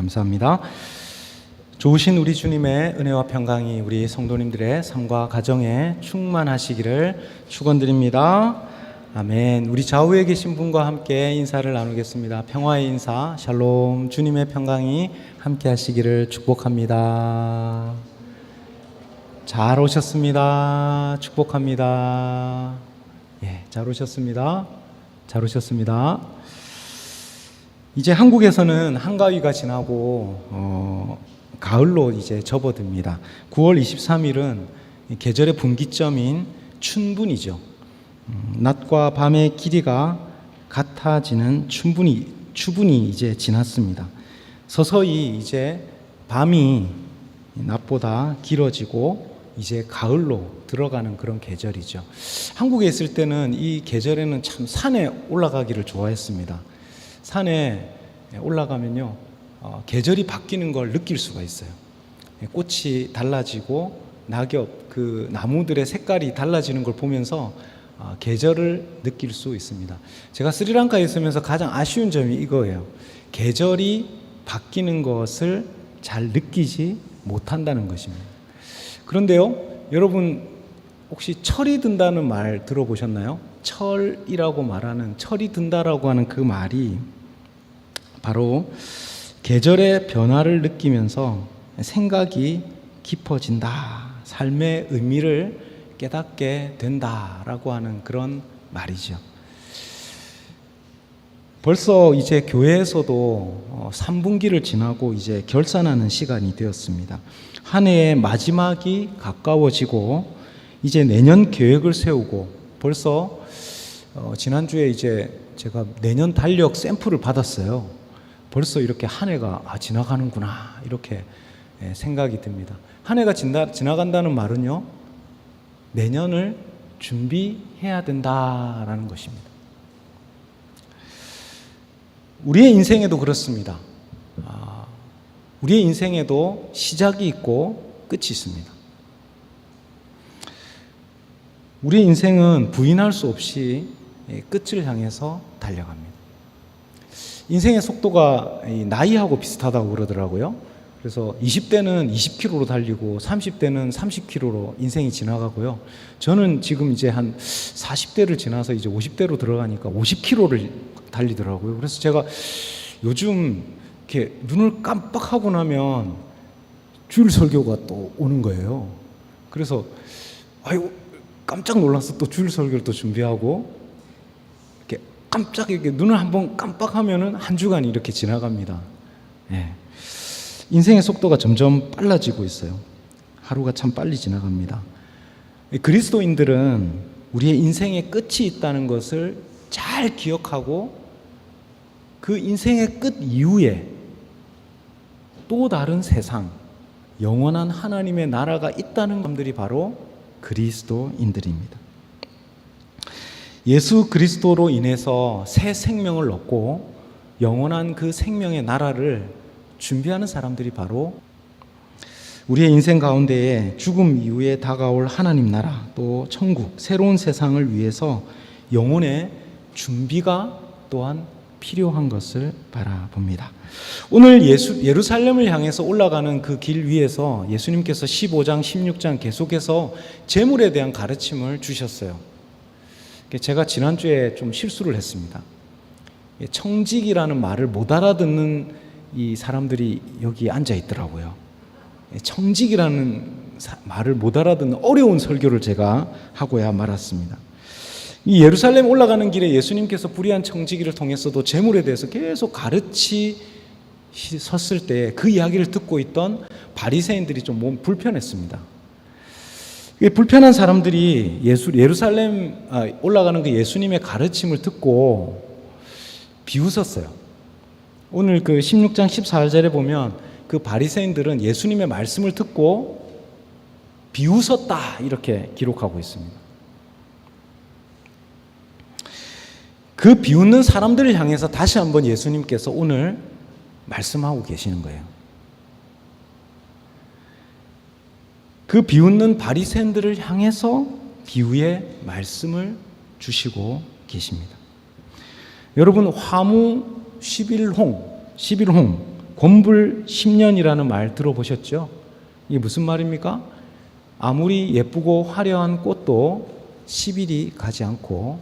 감사합니다. 좋으신 우리 주님의 은혜와 평강이 우리 성도님들의 삶과 가정에 충만하시기를 축원드립니다. 아멘. 우리 좌우에 계신 분과 함께 인사를 나누겠습니다. 평화의 인사, 샬롬. 주님의 평강이 함께 하시기를 축복합니다. 잘 오셨습니다. 축복합니다. 잘 오셨습니다. 잘 오셨습니다. 이제 한국에서는 한가위가 지나고 가을로 이제 접어듭니다. 9월 23일은 계절의 분기점인 춘분이죠. 낮과 밤의 길이가 같아지는 추분이 이제 지났습니다. 서서히 이제 밤이 낮보다 길어지고 이제 가을로 들어가는 그런 계절이죠. 한국에 있을 때는 이 계절에는 참 산에 올라가기를 좋아했습니다. 산에 올라가면요, 계절이 바뀌는 걸 느낄 수가 있어요. 꽃이 달라지고 낙엽, 그 나무들의 색깔이 달라지는 걸 보면서 계절을 느낄 수 있습니다. 제가 스리랑카에 있으면서 가장 아쉬운 점이 이거예요. 계절이 바뀌는 것을 잘 느끼지 못한다는 것입니다. 그런데요, 여러분 혹시 철이 든다는 말 들어보셨나요? 철이라고 말하는, 철이 든다라고 하는 그 말이 바로 계절의 변화를 느끼면서 생각이 깊어진다, 삶의 의미를 깨닫게 된다라고 하는 그런 말이죠. 벌써 이제 교회에서도 3분기를 지나고 이제 결산하는 시간이 되었습니다. 한 해의 마지막이 가까워지고 이제 내년 계획을 세우고, 벌써 지난주에 이제 제가 내년 달력 샘플을 받았어요. 벌써 이렇게 한 해가 지나가는구나, 이렇게 생각이 듭니다. 한 해가 지나간다는 말은요, 내년을 준비해야 된다라는 것입니다. 우리의 인생에도 그렇습니다. 우리의 인생에도 시작이 있고 끝이 있습니다. 우리의 인생은 부인할 수 없이 끝을 향해서 달려갑니다. 인생의 속도가 나이하고 비슷하다고 그러더라고요. 그래서 20대는 20km로 달리고 30대는 30km로 인생이 지나가고요. 저는 지금 이제 한 40대를 지나서 이제 50대로 들어가니까 50km를 달리더라고요. 그래서 제가 요즘 이렇게 눈을 깜빡하고 나면 주일 설교가 또 오는 거예요. 그래서 깜짝 놀라서 또 주일 설교를 또 준비하고, 이렇게 깜짝 이렇게 눈을 한번 깜빡하면은 한 주간이 이렇게 지나갑니다. 인생의 속도가 점점 빨라지고 있어요. 하루가 참 빨리 지나갑니다. 그리스도인들은 우리의 인생의 끝이 있다는 것을 잘 기억하고, 그 인생의 끝 이후에 또 다른 세상, 영원한 하나님의 나라가 있다는 사람들이 바로 그리스도인들입니다. 예수 그리스도로 인해서 새 생명을 얻고 영원한 그 생명의 나라를 준비하는 사람들이 바로 우리의 인생 가운데에 죽음 이후에 다가올 하나님 나라, 또 천국, 새로운 세상을 위해서 영혼의 준비가 또한 필요한 것을 바라봅니다. 오늘 예루살렘을 향해서 올라가는 그 길 위에서 예수님께서 15장, 16장 계속해서 재물에 대한 가르침을 주셨어요. 제가 지난주에 좀 실수를 했습니다. 청직이라는 말을 못 알아듣는 이 사람들이 여기 앉아 있더라고요. 청직이라는 말을 못 알아듣는 어려운 설교를 제가 하고야 말았습니다. 이 예루살렘 올라가는 길에 예수님께서 불의한 청지기를 통해서도 재물에 대해서 계속 가르치셨을 때 그 이야기를 듣고 있던 바리새인들이 좀 몸 불편했습니다. 불편한 사람들이 예루살렘 올라가는 그 예수님의 가르침을 듣고 비웃었어요. 오늘 그 16장 14절에 보면 그 바리새인들은 예수님의 말씀을 듣고 비웃었다, 이렇게 기록하고 있습니다. 그 비웃는 사람들을 향해서 다시 한번 예수님께서 오늘 말씀하고 계시는 거예요. 그 비웃는 바리새인들을 향해서 비유의 말씀을 주시고 계십니다. 여러분, 화무 11홍 곤불 10년이라는 말 들어보셨죠? 이게 무슨 말입니까? 아무리 예쁘고 화려한 꽃도 10일이 가지 않고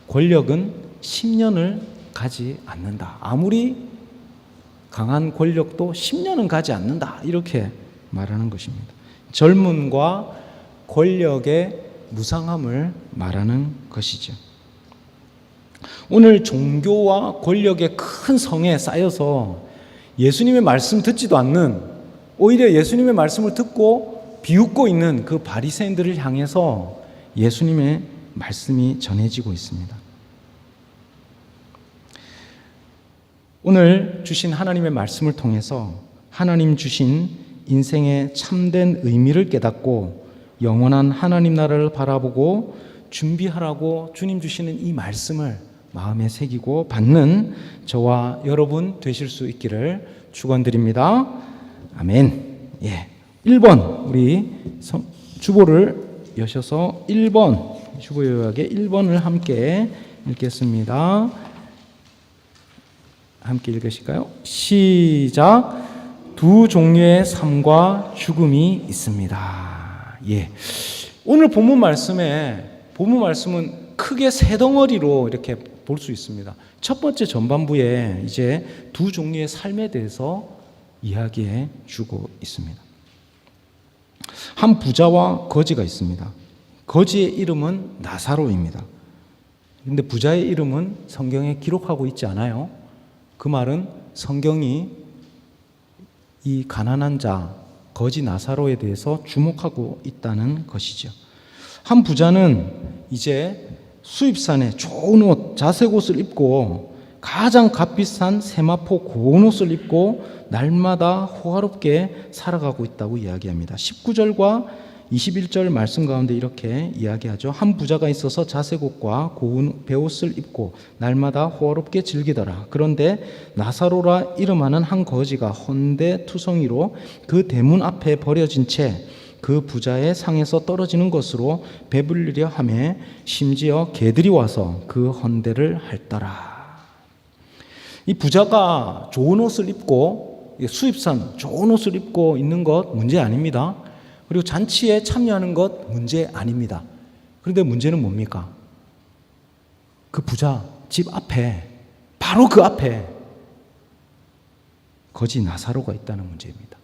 권력은 10년을 가지 않는다. 아무리 강한 권력도 10년은 가지 않는다. 이렇게 말하는 것입니다. 젊음과 권력의 무상함을 말하는 것이죠. 오늘 종교와 권력의 큰 성에 쌓여서 예수님의 말씀 듣지도 않는, 오히려 예수님의 말씀을 듣고 비웃고 있는 그 바리새인들을 향해서 예수님의 말씀이 전해지고 있습니다. 오늘 주신 하나님의 말씀을 통해서 하나님 주신 인생의 참된 의미를 깨닫고 영원한 하나님 나라를 바라보고 준비하라고 주님 주시는 이 말씀을 마음에 새기고 받는 저와 여러분 되실 수 있기를 축원드립니다. 아멘. 예. 1번 우리 주보를 여셔서 1번 주보 요약의 1번을 함께 읽겠습니다. 함께 읽으실까요? 시작. 두 종류의 삶과 죽음이 있습니다. 예. 오늘 본문 말씀은 크게 세 덩어리로 이렇게 볼 수 있습니다. 첫 번째 전반부에 이제 두 종류의 삶에 대해서 이야기해 주고 있습니다. 한 부자와 거지가 있습니다. 거지의 이름은 나사로입니다. 그런데 부자의 이름은 성경에 기록하고 있지 않아요. 그 말은 성경이 이 가난한 자, 거지 나사로에 대해서 주목하고 있다는 것이죠. 한 부자는 이제 수입산에 좋은 옷, 자색 옷을 입고 가장 값비싼 세마포 고운 옷을 입고 날마다 호화롭게 살아가고 있다고 이야기합니다. 19절과 21절 말씀 가운데 이렇게 이야기하죠. 한 부자가 있어서 자색 옷과 고운 베옷을 입고 날마다 호화롭게 즐기더라. 그런데 나사로라 이름하는 한 거지가 헌데투성이로 그 대문 앞에 버려진 채 그 부자의 상에서 떨어지는 것으로 배불리려 하며 심지어 개들이 와서 그 헌대를 핥더라. 이 부자가 좋은 옷을 입고 수입산 좋은 옷을 입고 있는 것 문제 아닙니다. 그리고 잔치에 참여하는 것 문제 아닙니다. 그런데 문제는 뭡니까? 그 부자 집 앞에, 바로 그 앞에 거지 나사로가 있다는 문제입니다.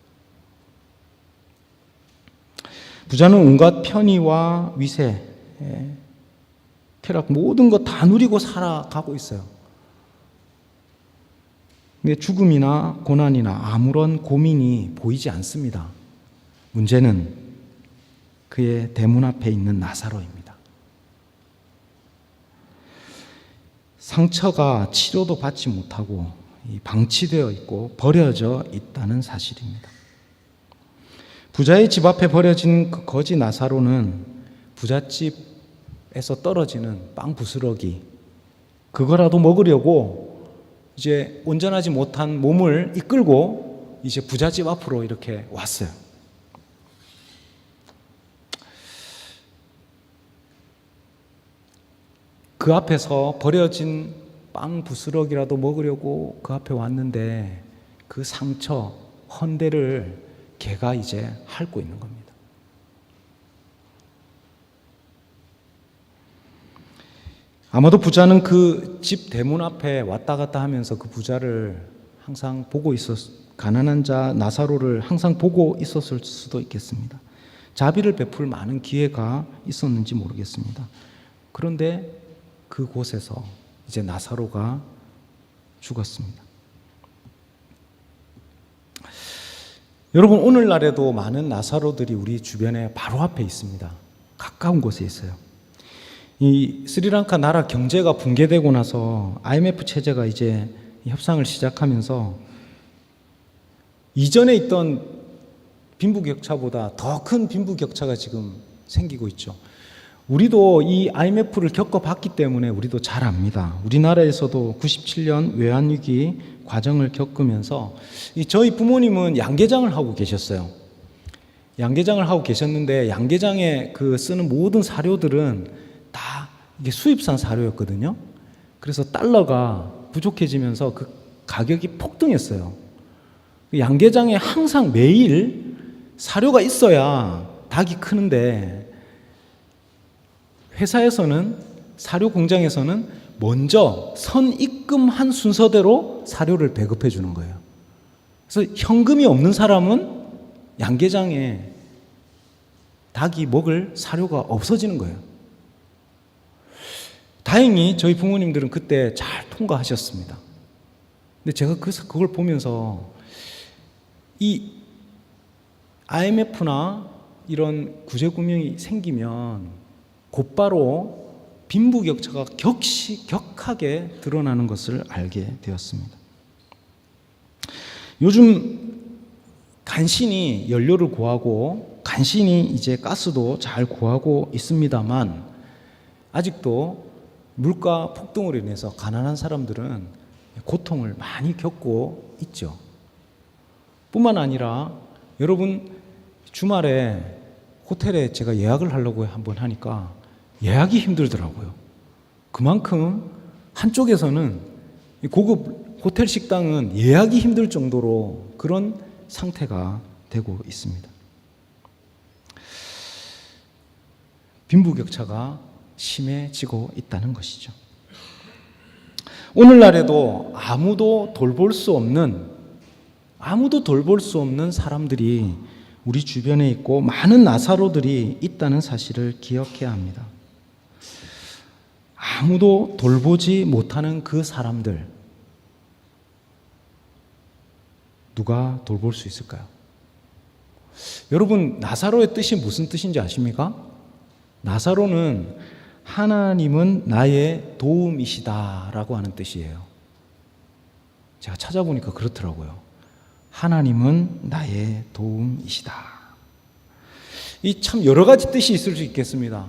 부자는 온갖 편의와 위세, 쾌락 모든 것 다 누리고 살아가고 있어요. 근데 죽음이나 고난이나 아무런 고민이 보이지 않습니다. 문제는 그의 대문 앞에 있는 나사로입니다. 상처가 치료도 받지 못하고 방치되어 있고 버려져 있다는 사실입니다. 부자의 집 앞에 버려진 그 거지 나사로는 부잣집에서 떨어지는 빵 부스러기, 그거라도 먹으려고 이제 온전하지 못한 몸을 이끌고 이제 부잣집 앞으로 이렇게 왔어요. 그 앞에서 버려진 빵 부스러기라도 먹으려고 그 앞에 왔는데 그 상처, 헌대를 개가 이제 핥고 있는 겁니다. 아마도 부자는 그 집 대문 앞에 왔다 갔다 하면서 그 부자를 항상 보고 가난한 자 나사로를 항상 보고 있었을 수도 있겠습니다. 자비를 베풀 많은 기회가 있었는지 모르겠습니다. 그런데 그곳에서 이제 나사로가 죽었습니다. 여러분, 오늘날에도 많은 나사로들이 우리 주변에 바로 앞에 있습니다. 가까운 곳에 있어요. 이 스리랑카 나라 경제가 붕괴되고 나서 IMF 체제가 이제 협상을 시작하면서 이전에 있던 빈부격차보다 더 큰 빈부격차가 지금 생기고 있죠. 우리도 이 IMF를 겪어봤기 때문에 우리도 잘 압니다. 우리나라에서도 97년 외환위기 과정을 겪으면서 저희 부모님은 양계장을 하고 계셨어요. 양계장을 하고 계셨는데 양계장에 그 쓰는 모든 사료들은 다 이게 수입산 사료였거든요. 그래서 달러가 부족해지면서 그 가격이 폭등했어요. 양계장에 항상 매일 사료가 있어야 닭이 크는데 회사에서는, 사료 공장에서는 먼저 선입금한 순서대로 사료를 배급해 주는 거예요. 그래서 현금이 없는 사람은 양계장에 닭이 먹을 사료가 없어지는 거예요. 다행히 저희 부모님들은 그때 잘 통과하셨습니다. 근데 제가 그걸 보면서 이 IMF나 이런 구제금융이 생기면 곧바로 빈부격차가 격하게 드러나는 것을 알게 되었습니다. 요즘 간신히 연료를 구하고 간신히 이제 가스도 잘 구하고 있습니다만 아직도 물가 폭등으로 인해서 가난한 사람들은 고통을 많이 겪고 있죠. 뿐만 아니라 여러분 주말에 호텔에 제가 예약을 하려고 한번 하니까 예약이 힘들더라고요. 그만큼 한쪽에서는 고급 호텔 식당은 예약이 힘들 정도로 그런 상태가 되고 있습니다. 빈부격차가 심해지고 있다는 것이죠. 오늘날에도 아무도 돌볼 수 없는 사람들이 우리 주변에 있고 많은 나사로들이 있다는 사실을 기억해야 합니다. 아무도 돌보지 못하는 그 사람들, 누가 돌볼 수 있을까요? 여러분, 나사로의 뜻이 무슨 뜻인지 아십니까? 나사로는 하나님은 나의 도움이시다라고 하는 뜻이에요. 제가 찾아보니까 그렇더라고요. 하나님은 나의 도움이시다. 이 참 여러 가지 뜻이 있을 수 있겠습니다.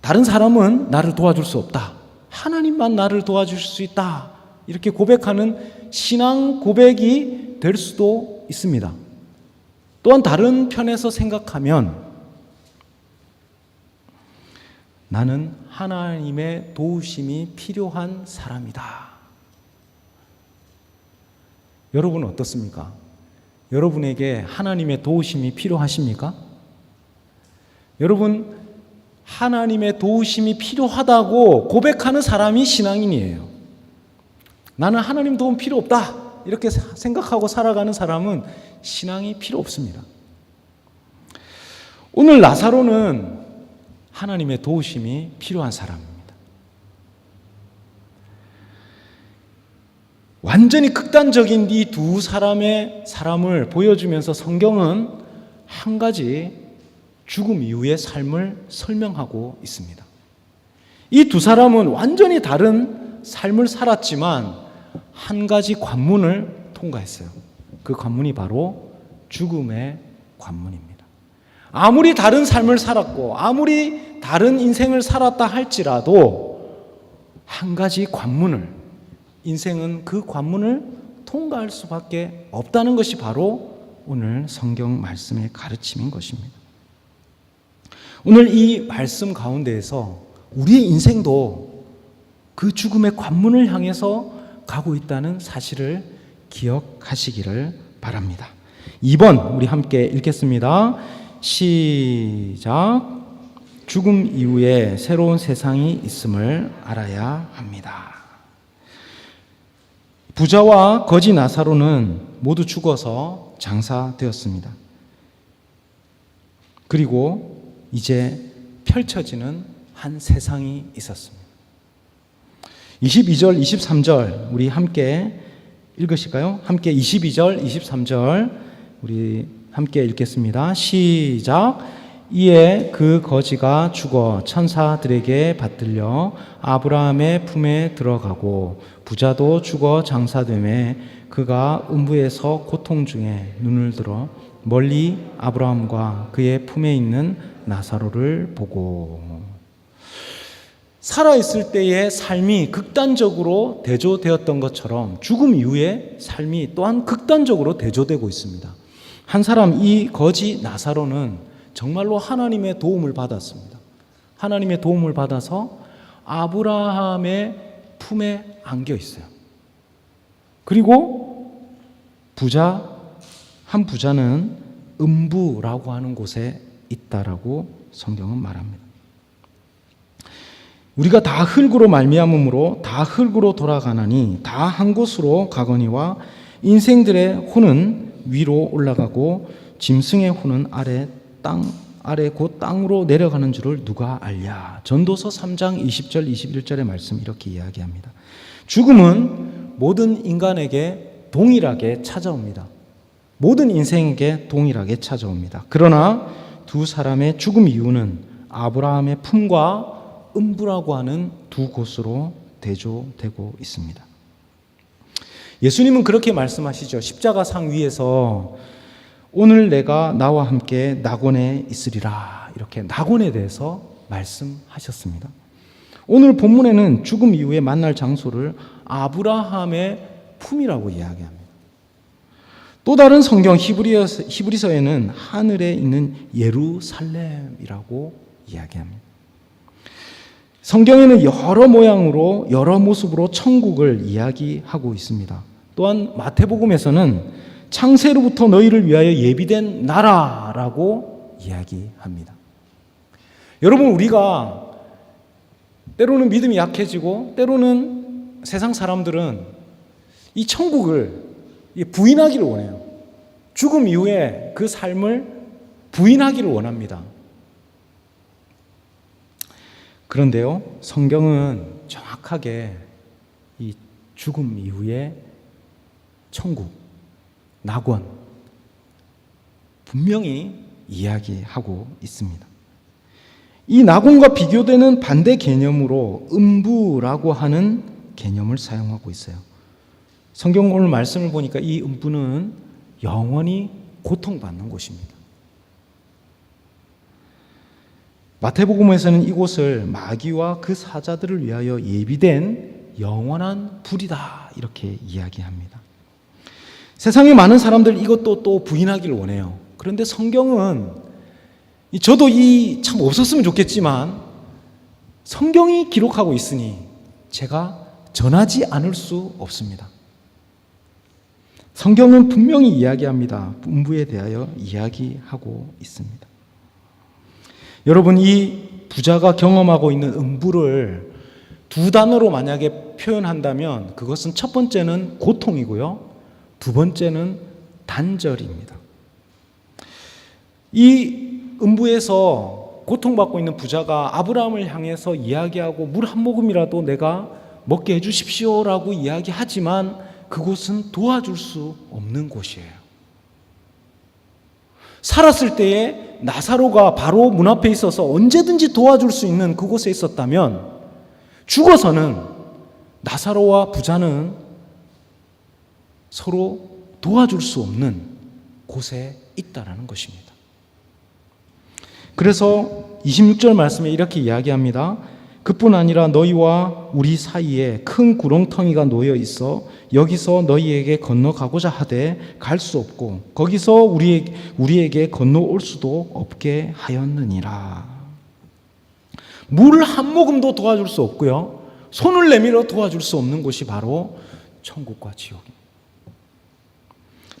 다른 사람은 나를 도와줄 수 없다. 하나님만 나를 도와줄 수 있다. 이렇게 고백하는 신앙 고백이 될 수도 있습니다. 또한 다른 편에서 생각하면 나는 하나님의 도우심이 필요한 사람이다. 여러분은 어떻습니까? 여러분에게 하나님의 도우심이 필요하십니까? 여러분, 하나님의 도우심이 필요하다고 고백하는 사람이 신앙인이에요. 나는 하나님 도움 필요 없다. 이렇게 생각하고 살아가는 사람은 신앙이 필요 없습니다. 오늘 나사로는 하나님의 도우심이 필요한 사람입니다. 완전히 극단적인 이 두 사람을 보여주면서 성경은 한 가지 죽음 이후의 삶을 설명하고 있습니다. 이 두 사람은 완전히 다른 삶을 살았지만 한 가지 관문을 통과했어요. 그 관문이 바로 죽음의 관문입니다. 아무리 다른 삶을 살았고 아무리 다른 인생을 살았다 할지라도 한 가지 관문을, 인생은 그 관문을 통과할 수밖에 없다는 것이 바로 오늘 성경 말씀의 가르침인 것입니다. 오늘 이 말씀 가운데에서 우리의 인생도 그 죽음의 관문을 향해서 가고 있다는 사실을 기억하시기를 바랍니다. 2번 우리 함께 읽겠습니다. 시작. 죽음 이후에 새로운 세상이 있음을 알아야 합니다. 부자와 거지 나사로는 모두 죽어서 장사되었습니다. 그리고 이제 펼쳐지는 한 세상이 있었습니다. 22절, 23절 우리 함께 읽으실까요? 함께 22절, 23절 우리 함께 읽겠습니다. 시작. 이에 그 거지가 죽어 천사들에게 받들려 아브라함의 품에 들어가고 부자도 죽어 장사되매 그가 음부에서 고통 중에 눈을 들어 멀리 아브라함과 그의 품에 있는 나사로를 보고. 살아있을 때의 삶이 극단적으로 대조되었던 것처럼 죽음 이후의 삶이 또한 극단적으로 대조되고 있습니다. 한 사람, 이 거지 나사로는 정말로 하나님의 도움을 받았습니다. 하나님의 도움을 받아서 아브라함의 품에 안겨 있어요. 그리고 부자 한 부자는 음부라고 하는 곳에 있다라고 성경은 말합니다. 우리가 다 흙으로 말미암음으로 다 흙으로 돌아가나니 다 한 곳으로 가거니와 인생들의 혼은 위로 올라가고 짐승의 혼은 아래 곧 땅으로 내려가는 줄을 누가 알랴. 전도서 3장 20절 21절의 말씀 이렇게 이야기합니다. 죽음은 모든 인간에게 동일하게 찾아옵니다. 모든 인생에게 동일하게 찾아옵니다. 그러나 두 사람의 죽음 이유는 아브라함의 품과 음부라고 하는 두 곳으로 대조되고 있습니다. 예수님은 그렇게 말씀하시죠. 십자가상 위에서 오늘 내가 나와 함께 낙원에 있으리라, 이렇게 낙원에 대해서 말씀하셨습니다. 오늘 본문에는 죽음 이후에 만날 장소를 아브라함의 품이라고 이야기합니다. 또 다른 성경 히브리서에는 하늘에 있는 예루살렘이라고 이야기합니다. 성경에는 여러 모양으로 여러 모습으로 천국을 이야기하고 있습니다. 또한 마태복음에서는 창세로부터 너희를 위하여 예비된 나라라고 이야기합니다. 여러분, 우리가 때로는 믿음이 약해지고 때로는 세상 사람들은 이 천국을 부인하기를 원해요. 죽음 이후에 그 삶을 부인하기를 원합니다. 그런데요, 성경은 정확하게 이 죽음 이후에 천국, 낙원 분명히 이야기하고 있습니다. 이 낙원과 비교되는 반대 개념으로 음부라고 하는 개념을 사용하고 있어요. 성경 오늘 말씀을 보니까 이 음부는 영원히 고통받는 곳입니다. 마태복음에서는 이곳을 마귀와 그 사자들을 위하여 예비된 영원한 불이다, 이렇게 이야기합니다. 세상에 많은 사람들 이것도 또 부인하기를 원해요. 그런데 성경은, 저도 이 참 없었으면 좋겠지만 성경이 기록하고 있으니 제가 전하지 않을 수 없습니다. 성경은 분명히 이야기합니다. 음부에 대하여 이야기하고 있습니다. 여러분, 이 부자가 경험하고 있는 음부를 두 단어로 만약에 표현한다면 그것은 첫 번째는 고통이고요, 두 번째는 단절입니다. 이 음부에서 고통받고 있는 부자가 아브라함을 향해서 이야기하고 물 한 모금이라도 내가 먹게 해주십시오라고 이야기하지만 그곳은 도와줄 수 없는 곳이에요. 살았을 때에 나사로가 바로 문 앞에 있어서 언제든지 도와줄 수 있는 그곳에 있었다면 죽어서는 나사로와 부자는 서로 도와줄 수 없는 곳에 있다라는 것입니다. 그래서 26절 말씀에 이렇게 이야기합니다. 그뿐 아니라 너희와 우리 사이에 큰 구렁텅이가 놓여 있어 여기서 너희에게 건너가고자 하되 갈 수 없고 거기서 우리에게 건너올 수도 없게 하였느니라. 물 한 모금도 도와줄 수 없고요, 손을 내밀어 도와줄 수 없는 곳이 바로 천국과 지옥입니다.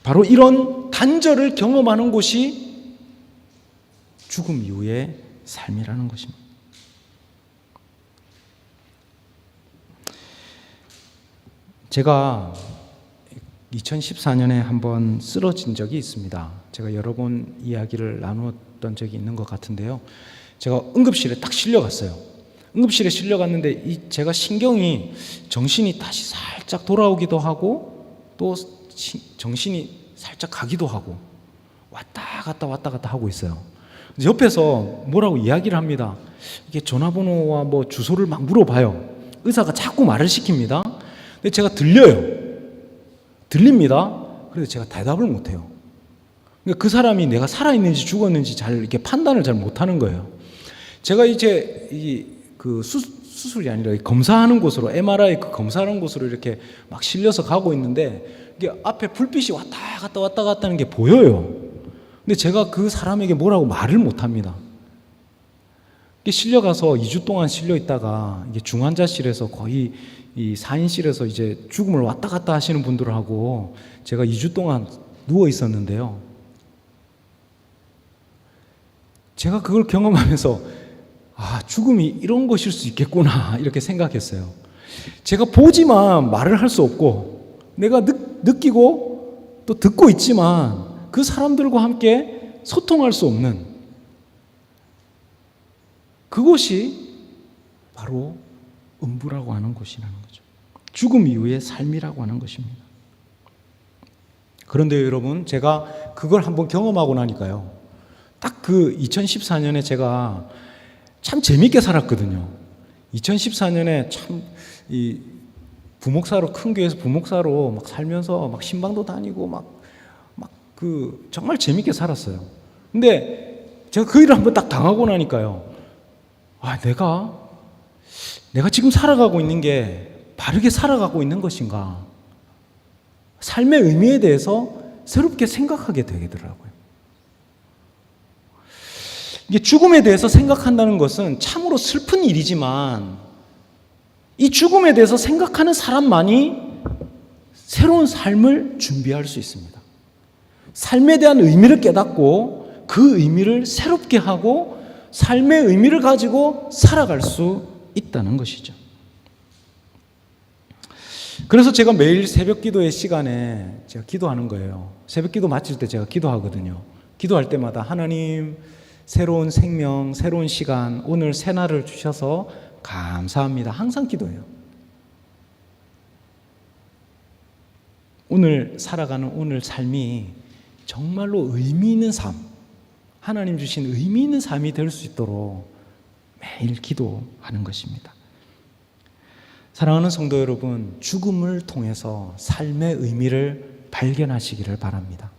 바로 이런 단절을 경험하는 곳이 죽음 이후의 삶이라는 것입니다. 제가 2014년에 한번 쓰러진 적이 있습니다. 제가 여러 번 이야기를 나누었던 적이 있는 것 같은데요. 제가 응급실에 딱 실려갔어요. 응급실에 실려갔는데 제가 정신이 다시 살짝 돌아오기도 하고 또 정신이 살짝 가기도 하고 왔다 갔다 하고 있어요. 옆에서 뭐라고 이야기를 합니다. 이게 전화번호와 뭐 주소를 막 물어봐요. 의사가 자꾸 말을 시킵니다. 근데 제가 들립니다. 그래서 제가 대답을 못해요. 그러니까 그 사람이 내가 살아있는지 죽었는지 잘 이렇게 판단을 잘 못하는 거예요. 제가 이제 수술이 아니라 검사하는 곳으로, MRI 검사하는 곳으로 이렇게 막 실려서 가고 있는데 이게 앞에 불빛이 왔다 갔다 하는 게 보여요. 근데 제가 그 사람에게 뭐라고 말을 못합니다. 실려가서 2주 동안 실려 있다가 이게 중환자실에서 거의 이 4인실에서 이제 죽음을 왔다 갔다 하시는 분들하고 제가 2주 동안 누워 있었는데요. 제가 그걸 경험하면서 죽음이 이런 것일 수 있겠구나 이렇게 생각했어요. 제가 보지만 말을 할 수 없고 내가 느끼고 또 듣고 있지만 그 사람들과 함께 소통할 수 없는 그것이 바로 음부라고 하는 곳이라는 거죠. 죽음 이후의 삶이라고 하는 것입니다. 그런데 여러분, 제가 그걸 한번 경험하고 나니까요, 딱 그 2014년에 제가 참 재밌게 살았거든요. 2014년에 참 이 부목사로, 큰 교회에서 부목사로 막 살면서 막 신방도 다니고 정말 재밌게 살았어요. 근데 제가 그 일을 한번 딱 당하고 나니까요, 내가 지금 살아가고 있는 게 바르게 살아가고 있는 것인가? 삶의 의미에 대해서 새롭게 생각하게 되더라고요. 이게 죽음에 대해서 생각한다는 것은 참으로 슬픈 일이지만 이 죽음에 대해서 생각하는 사람만이 새로운 삶을 준비할 수 있습니다. 삶에 대한 의미를 깨닫고 그 의미를 새롭게 하고 삶의 의미를 가지고 살아갈 수 있다는 것이죠. 그래서 제가 매일 새벽 기도의 시간에 제가 기도하는 거예요. 새벽 기도 마칠 때 제가 기도하거든요. 기도할 때마다 하나님, 새로운 생명, 새로운 시간, 오늘 새날을 주셔서 감사합니다. 항상 기도해요. 오늘 살아가는 오늘 삶이 정말로 의미 있는 삶, 하나님 주신 의미 있는 삶이 될 수 있도록 매일 기도하는 것입니다. 사랑하는 성도 여러분, 죽음을 통해서 삶의 의미를 발견하시기를 바랍니다.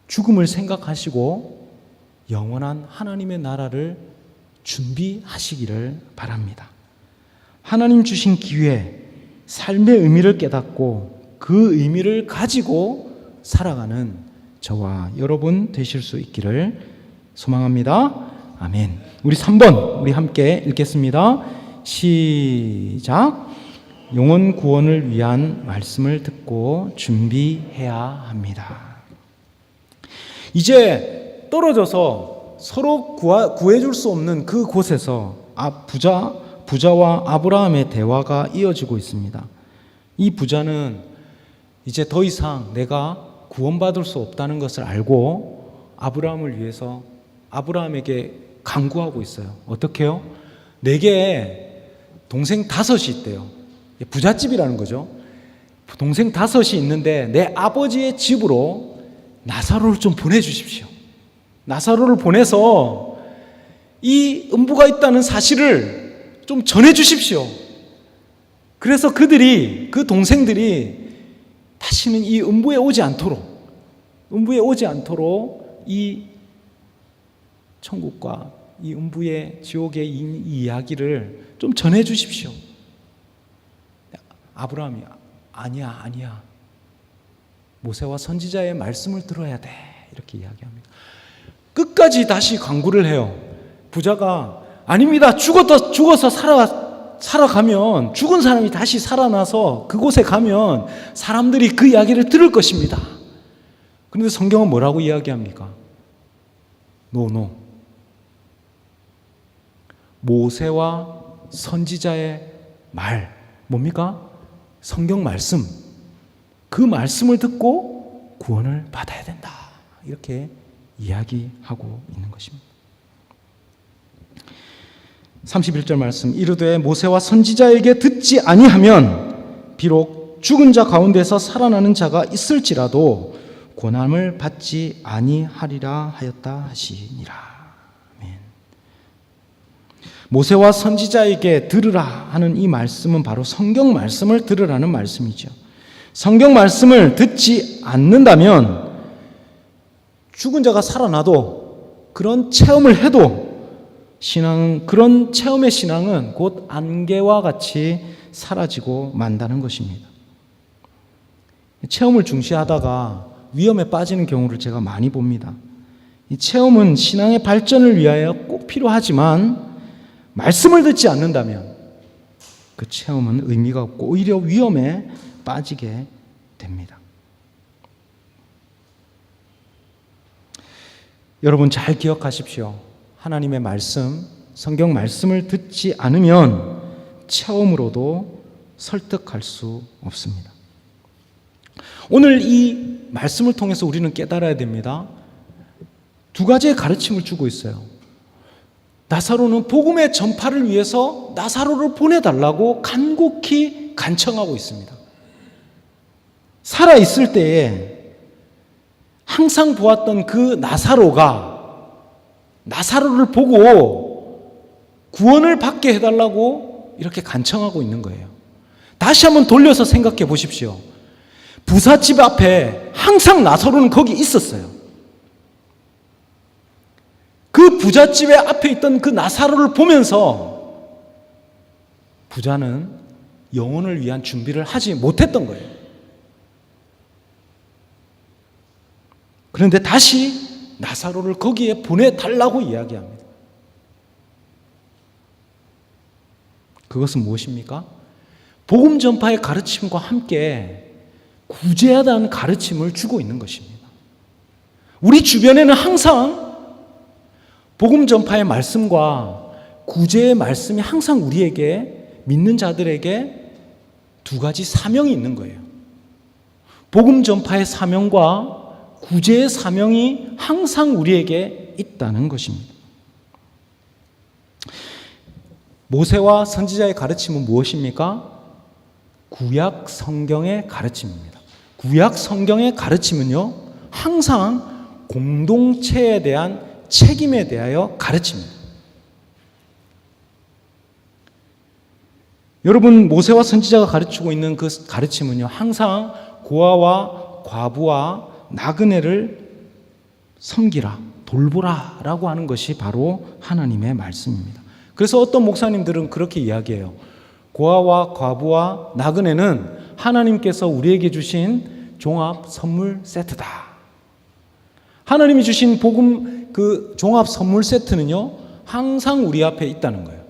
죽음을 생각하시고 영원한 하나님의 나라를 준비하시기를 바랍니다. 하나님 주신 기회, 삶의 의미를 깨닫고 그 의미를 가지고 살아가는 저와 여러분 되실 수 있기를 소망합니다. 아멘. 우리 3번 우리 함께 읽겠습니다. 시작. 영혼 구원을 위한 말씀을 듣고 준비해야 합니다. 이제 떨어져서 서로 구해줄 수 없는 그 곳에서 부자와 아브라함의 대화가 이어지고 있습니다. 이 부자는 이제 더 이상 내가 구원받을 수 없다는 것을 알고 아브라함을 위해서 아브라함에게 간구하고 있어요. 어떻게 해요? 내게 동생 5이 있대요. 부잣집이라는 거죠. 동생 5이 있는데 내 아버지의 집으로 나사로를 좀 보내주십시오. 나사로를 보내서 이 음부가 있다는 사실을 좀 전해주십시오. 그래서 그 동생들이 다시는 이 음부에 오지 않도록 이 천국과 이 음부의 지옥의 이 이야기를 좀 전해주십시오. 아브라함이 아니야. 모세와 선지자의 말씀을 들어야 돼. 이렇게 이야기합니다. 끝까지 다시 강구를 해요. 부자가 아닙니다. 죽어서 살아가면 죽은 사람이 다시 살아나서 그곳에 가면 사람들이 그 이야기를 들을 것입니다. 그런데 성경은 뭐라고 이야기합니까? 노. 모세와 선지자의 말, 뭡니까? 성경 말씀. 그 말씀을 듣고 구원을 받아야 된다. 이렇게 이야기하고 있는 것입니다. 31절 말씀, 이르되 모세와 선지자에게 듣지 아니하면 비록 죽은 자 가운데서 살아나는 자가 있을지라도 고난을 받지 아니하리라 하였다 하시니라. 아멘. 모세와 선지자에게 들으라 하는 이 말씀은 바로 성경 말씀을 들으라는 말씀이죠. 성경 말씀을 듣지 않는다면 죽은 자가 살아나도 그런 체험을 해도 그런 체험의 신앙은 곧 안개와 같이 사라지고 만다는 것입니다. 체험을 중시하다가 위험에 빠지는 경우를 제가 많이 봅니다. 이 체험은 신앙의 발전을 위하여 꼭 필요하지만 말씀을 듣지 않는다면 그 체험은 의미가 없고 오히려 위험에 빠지게 됩니다. 여러분 잘 기억하십시오. 하나님의 말씀, 성경 말씀을 듣지 않으면 체험으로도 설득할 수 없습니다. 오늘 이 말씀을 통해서 우리는 깨달아야 됩니다. 두 가지의 가르침을 주고 있어요. 나사로는 복음의 전파를 위해서 나사로를 보내달라고 간곡히 간청하고 있습니다. 살아있을 때에 항상 보았던 그 나사로가 나사로를 보고 구원을 받게 해달라고 이렇게 간청하고 있는 거예요. 다시 한번 돌려서 생각해 보십시오. 부잣집 앞에 항상 나사로는 거기 있었어요. 그 부잣집의 앞에 있던 그 나사로를 보면서 부자는 영혼을 위한 준비를 하지 못했던 거예요. 그런데 다시 나사로를 거기에 보내달라고 이야기합니다. 그것은 무엇입니까? 복음 전파의 가르침과 함께 구제하다는 가르침을 주고 있는 것입니다. 우리 주변에는 항상 복음 전파의 말씀과 구제의 말씀이 항상 우리에게, 믿는 자들에게 두 가지 사명이 있는 거예요. 복음 전파의 사명과 구제의 사명이 항상 우리에게 있다는 것입니다. 모세와 선지자의 가르침은 무엇입니까? 구약 성경의 가르침입니다. 구약 성경의 가르침은요, 항상 공동체에 대한 책임에 대하여 가르칩니다. 여러분, 모세와 선지자가 가르치고 있는 그 가르침은요, 항상 고아와 과부와 나그네를 섬기라, 돌보라 라고 하는 것이 바로 하나님의 말씀입니다. 그래서 어떤 목사님들은 그렇게 이야기해요. 고아와 과부와 나그네는 하나님께서 우리에게 주신 종합 선물 세트다. 하나님이 주신 복음 그 종합 선물 세트는요, 항상 우리 앞에 있다는 거예요.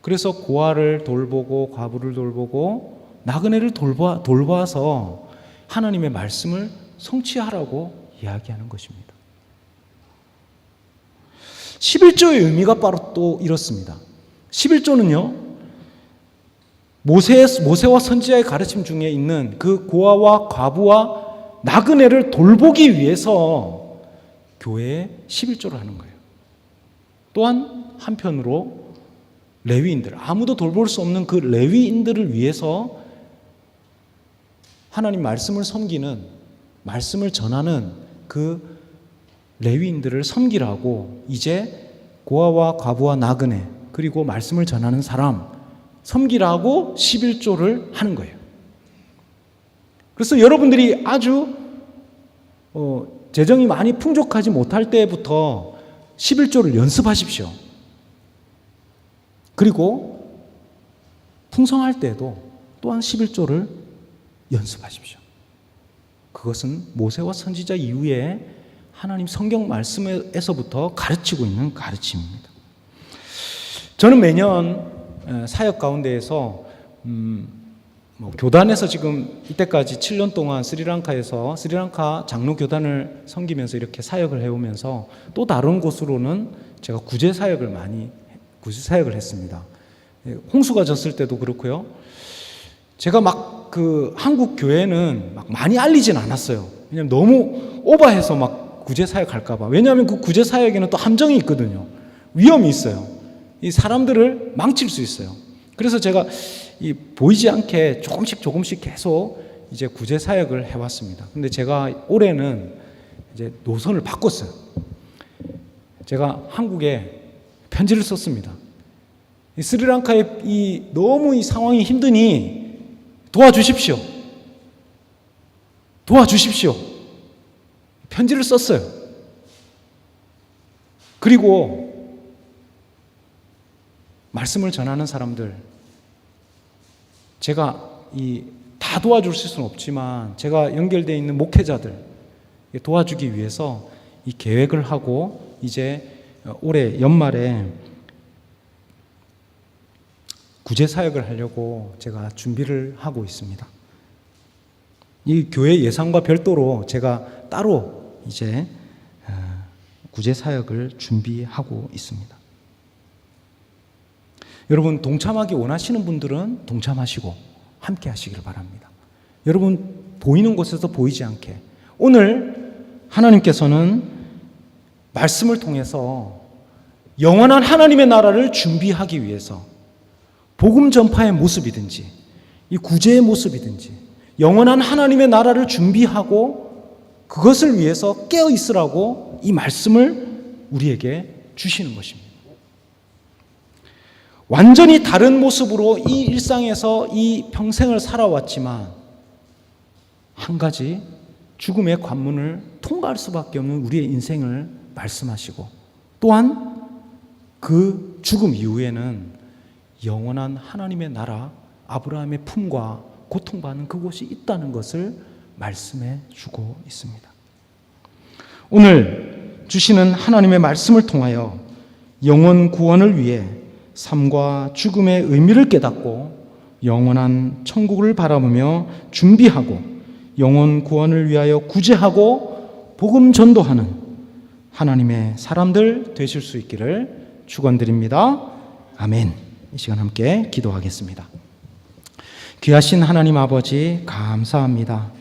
그래서 고아를 돌보고 과부를 돌보고 나그네를 돌봐서 하나님의 말씀을 성취하라고 이야기하는 것입니다. 11조의 의미가 바로 또 이렇습니다. 11조는요, 모세와 선지자의 가르침 중에 있는 그 고아와 과부와 나그네를 돌보기 위해서 교회에 11조를 하는 거예요. 또한 한편으로 레위인들, 아무도 돌볼 수 없는 그 레위인들을 위해서 하나님 말씀을 섬기는, 말씀을 전하는 그 레위인들을 섬기라고, 이제 고아와 과부와 나그네 그리고 말씀을 전하는 사람 섬기라고 11조를 하는 거예요. 그래서 여러분들이 아주 재정이 많이 풍족하지 못할 때부터 11조를 연습하십시오. 그리고 풍성할 때도 또한 11조를 연습하십시오. 그것은 모세와 선지자 이후에 하나님 성경 말씀에서부터 가르치고 있는 가르침입니다. 저는 매년 사역 가운데에서 교단에서 지금 이때까지 7년 동안 스리랑카 장로 교단을 섬기면서 이렇게 사역을 해오면서 또 다른 곳으로는 제가 구제 사역을 했습니다. 홍수가 졌을 때도 그렇고요. 제가 한국 교회는 많이 알리진 않았어요. 왜냐면 너무 오버해서 구제 사역할까봐. 왜냐하면 그 구제 사역에는 또 함정이 있거든요. 위험이 있어요. 이 사람들을 망칠 수 있어요. 그래서 제가 보이지 않게 조금씩 계속 이제 구제 사역을 해왔습니다. 근데 제가 올해는 이제 노선을 바꿨어요. 제가 한국에 편지를 썼습니다. 스리랑카에 너무 이 상황이 힘드니 도와주십시오. 편지를 썼어요. 그리고 말씀을 전하는 사람들, 제가 다 도와줄 수는 없지만 제가 연결되어 있는 목회자들 도와주기 위해서 이 계획을 하고 이제 올해 연말에 구제 사역을 하려고 제가 준비를 하고 있습니다. 이 교회 예산과 별도로 제가 따로 이제 구제 사역을 준비하고 있습니다. 여러분, 동참하기 원하시는 분들은 동참하시고 함께 하시기를 바랍니다. 여러분, 보이는 곳에서 보이지 않게 오늘 하나님께서는 말씀을 통해서 영원한 하나님의 나라를 준비하기 위해서 복음 전파의 모습이든지 이 구제의 모습이든지 영원한 하나님의 나라를 준비하고 그것을 위해서 깨어 있으라고 이 말씀을 우리에게 주시는 것입니다. 완전히 다른 모습으로 이 일상에서 이 평생을 살아왔지만 한 가지 죽음의 관문을 통과할 수밖에 없는 우리의 인생을 말씀하시고 또한 그 죽음 이후에는 영원한 하나님의 나라 아브라함의 품과 고통받는 그곳이 있다는 것을 말씀해 주고 있습니다. 오늘 주시는 하나님의 말씀을 통하여 영혼 구원을 위해 삶과 죽음의 의미를 깨닫고 영원한 천국을 바라보며 준비하고 영혼 구원을 위하여 구제하고 복음 전도하는 하나님의 사람들 되실 수 있기를 축원드립니다. 아멘. 이 시간 함께 기도하겠습니다. 귀하신 하나님 아버지 감사합니다.